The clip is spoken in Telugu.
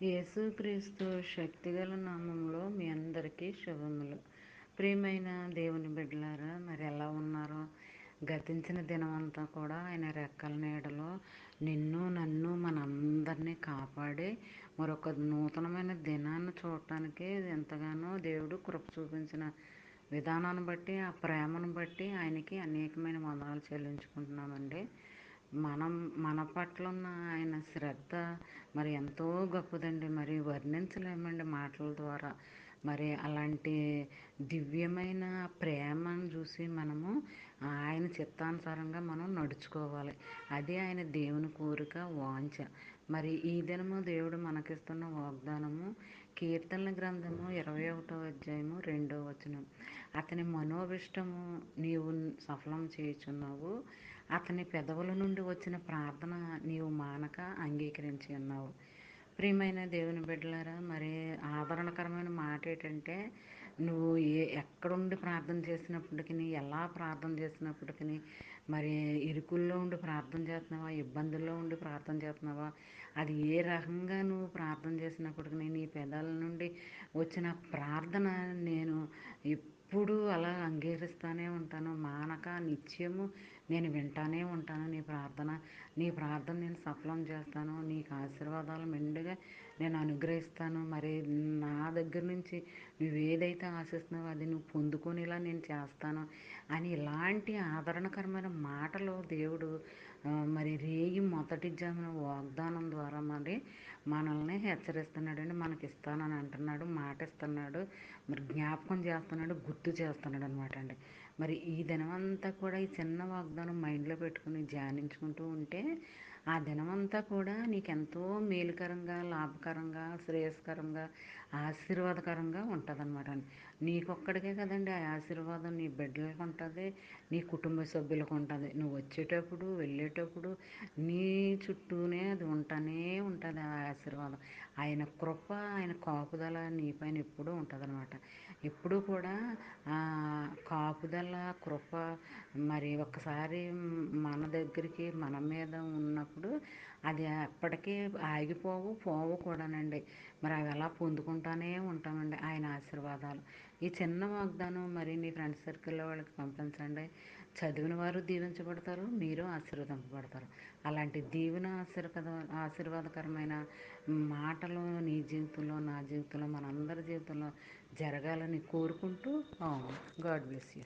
యేసుక్రీస్తు శక్తిగల నామంలో మీ అందరికీ శుభములు. ప్రియమైన దేవుని బిడ్డలారా, మరి ఎలా ఉన్నారో? గతించిన దినమంతా కూడా ఆయన రెక్కల నీడలో నన్ను మనందరినీ కాపాడి మరొక నూతనమైన దినాన్ని చూడటానికి ఎంతగానో దేవుడు కృప చూపించిన విధానాన్ని బట్టి, ఆ ప్రేమను బట్టి ఆయనకి అనేకమైన వందనాలు చెల్లించుకుంటున్నామండి. మన పట్ల ఉన్న ఆయన శ్రద్ధ మరి ఎంతో గొప్పదండి. మరి వర్ణించలేమండి మాటల ద్వారా. మరి అలాంటి దివ్యమైన ప్రేమను చూసి మనము ఆయన చిత్తానుసారంగా మనం నడుచుకోవాలి. అది ఆయన దేవుని కోరిక, వాంఛ. మరి ఈ దినము దేవుడు మనకిస్తున్న వాగ్దానము కీర్తనల గ్రంథము 21వ అధ్యాయము 2వ వచనం. అతని మనోభిష్టము నీవు సఫలం చేయుచున్నావు, అతని పెదవుల నుండి వచ్చిన ప్రార్థన నీవు మానక అంగీకరించి ఉన్నావు. ప్రియమైన దేవుని బిడ్డలారా, మరి ఆదరణకరమైన మాట ఏంటంటే, నువ్వు ఎక్కడుండి ప్రార్థన చేసినప్పటికీ, ఎలా ప్రార్థన చేసినప్పటికీ, మరి ఇరుకుల్లో ఉండి ప్రార్థన చేస్తున్నావా, ఇబ్బందుల్లో ఉండి ప్రార్థన చేస్తున్నావా, అది ఏ రకంగా నువ్వు ప్రార్థన చేసినప్పటికీ నీ పెదాల నుండి వచ్చిన ప్రార్థన నేను ఎప్పుడు అలా అంగీకరిస్తూనే ఉంటాను. మానక నిత్యము నేను వింటానే ఉంటాను. నీ ప్రార్థన నేను సఫలం చేస్తాను. నీకు ఆశీర్వాదాలు మెండుగా నేను అనుగ్రహిస్తాను. మరి నా దగ్గర నుంచి నువ్వు ఏదైతే ఆశిస్తున్నావో అది నువ్వు పొందుకునేలా నేను చేస్తాను అని ఇలాంటి ఆదరణకరమైన మాటలు దేవుడు మరి రేయి మొదటి జామున వాగ్దానం ద్వారా మరి మనల్ని హెచ్చరిస్తున్నాడండి. మనకి ఇస్తానని అంటున్నాడు, మాట ఇస్తున్నాడు, మరి జ్ఞాపకం చేస్తున్నాడు, గుర్తు చేస్తున్నాడు అనమాట అండి. మరి ఈ దినమంతా కూడా ఈ చిన్న వాగ్దానం మైండ్లో పెట్టుకుని ధ్యానించుకుంటూ ఉంటే ఆ దినమంతా కూడా నీకెంతో మేలుకరంగా, లాభకరంగా, శ్రేయస్కరంగా, ఆశీర్వాదకరంగా ఉంటుందన్నమాట అండి. నీకొక్కడికే కదండి ఆ ఆశీర్వాదం, నీ బిడ్డలకు ఉంటుంది, నీ కుటుంబ సభ్యులకు ఉంటుంది. నువ్వు వచ్చేటప్పుడు వెళ్ళేటప్పుడు నీ చుట్టూనే అది ఉంటూనే ఉంటుంది ఆ ఆశీర్వాదం. ఆయన కృప, ఆయన కాపుదల నీ పైన ఎప్పుడూ ఉంటుందన్నమాట. ఎప్పుడూ కూడా కాపుదల, కృప మరి ఒక్కసారి మన దగ్గరికి మన మీద ఉన్నప్పుడు అది ఎప్పటికీ పోవు కూడానండి. మరి అవి ఎలా పొందుకుంటానే ఉంటామండి ఆయన ఆశీర్వాదాలు. ఈ చిన్న వాగ్దానం మరి నీ ఫ్రెండ్స్ సర్కిల్లో వాళ్ళకి పంపించండి. చదివిన వారు దీవించబడతారు, మీరు ఆశీర్వదింపబడతారు. అలాంటి దీవెన ఆశీర్వాదకరమైన మాటలు నీ జీవితంలో, నా జీవితంలో, మనందరి జీవితంలో జరగాలని కోరుకుంటూ గాడ్ బ్లెస్ యూ.